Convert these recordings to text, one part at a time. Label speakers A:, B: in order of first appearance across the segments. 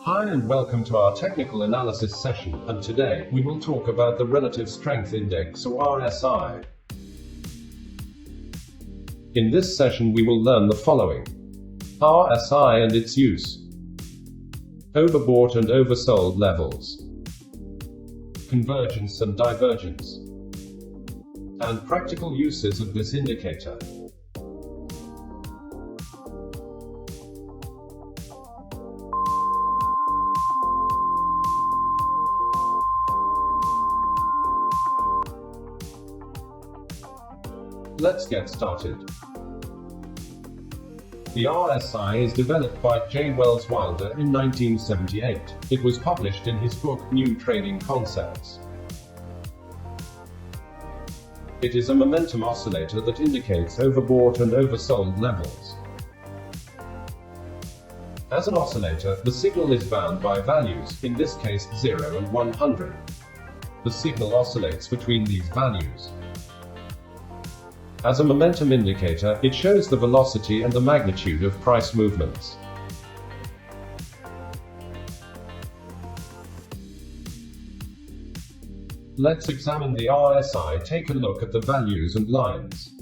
A: Hi and welcome to our technical analysis session, and today we will talk about the Relative Strength Index or RSI. In this session we will learn the following: RSI and its use, overbought and oversold levels, convergence and divergence, and practical uses of this indicator. Let's get started. The RSI is developed by J. Wells Wilder in 1978. It was published in his book, New Trading Concepts. It is a momentum oscillator that indicates overbought and oversold levels. As an oscillator, the signal is bound by values, in this case 0 and 100. The signal oscillates between these values. As a momentum indicator, it shows the velocity and the magnitude of price movements. Let's examine the RSI. Take a look at the values and lines.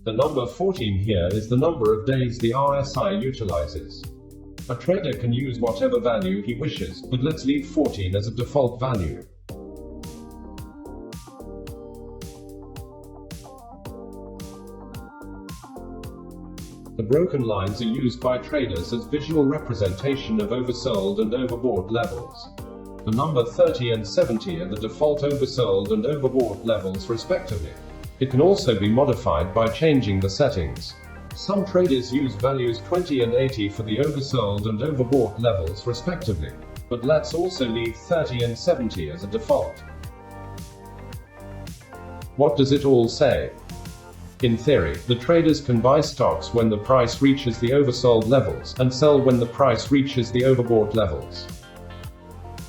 A: The number 14 here is the number of days the RSI utilizes. A trader can use whatever value he wishes, but let's leave 14 as a default value. The broken lines are used by traders as visual representation of oversold and overbought levels. The number 30 and 70 are the default oversold and overbought levels respectively. It can also be modified by changing the settings. Some traders use values 20 and 80 for the oversold and overbought levels respectively. But let's also leave 30 and 70 as a default. What does it all say? In theory, the traders can buy stocks when the price reaches the oversold levels, and sell when the price reaches the overbought levels.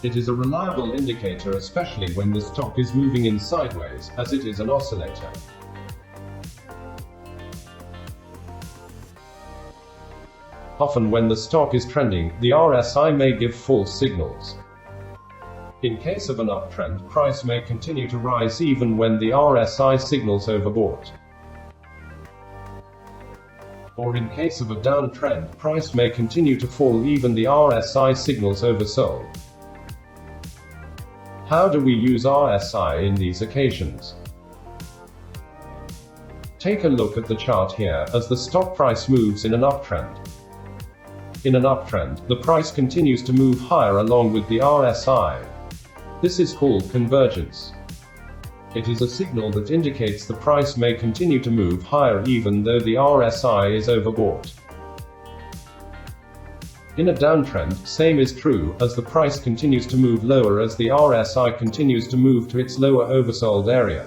A: It is a reliable indicator, especially when the stock is moving in sideways, as it is an oscillator. Often when the stock is trending, the RSI may give false signals. In case of an uptrend, price may continue to rise even when the RSI signals overbought. Or in case of a downtrend, price may continue to fall even the RSI signals oversold. How do we use RSI in these occasions? Take a look at the chart here, as the stock price moves in an uptrend. In an uptrend, the price continues to move higher along with the RSI. This is called convergence. It is a signal that indicates the price may continue to move higher even though the RSI is overbought. In a downtrend, same is true, as the price continues to move lower as the RSI continues to move to its lower oversold area.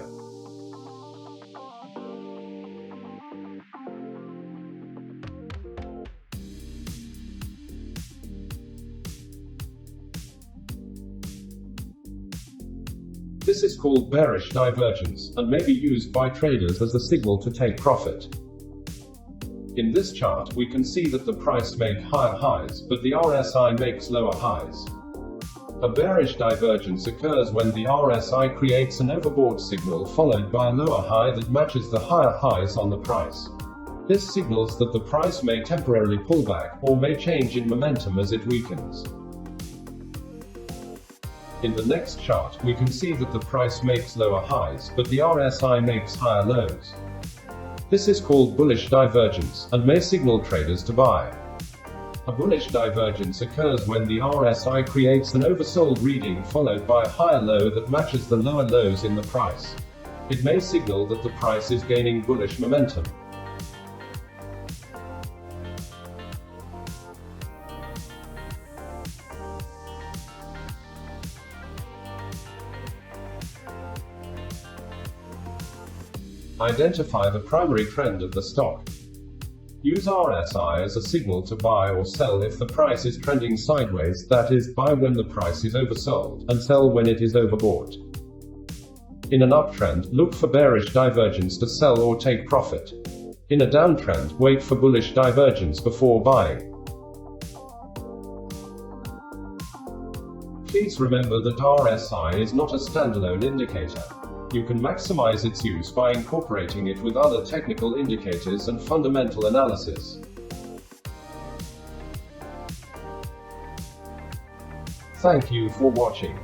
A: This is called bearish divergence, and may be used by traders as a signal to take profit. In this chart, we can see that the price makes higher highs, but the RSI makes lower highs. A bearish divergence occurs when the RSI creates an overbought signal followed by a lower high that matches the higher highs on the price. This signals that the price may temporarily pull back, or may change in momentum as it weakens. In the next chart, we can see that the price makes lower highs, but the RSI makes higher lows. This is called bullish divergence, and may signal traders to buy. A bullish divergence occurs when the RSI creates an oversold reading followed by a higher low that matches the lower lows in the price. It may signal that the price is gaining bullish momentum. Identify the primary trend of the stock. Use RSI as a signal to buy or sell if the price is trending sideways, that is, buy when the price is oversold, and sell when it is overbought. In an uptrend, look for bearish divergence to sell or take profit. In a downtrend, wait for bullish divergence before buying. Please remember that RSI is not a standalone indicator. You can maximize its use by incorporating it with other technical indicators and fundamental analysis. Thank you for watching.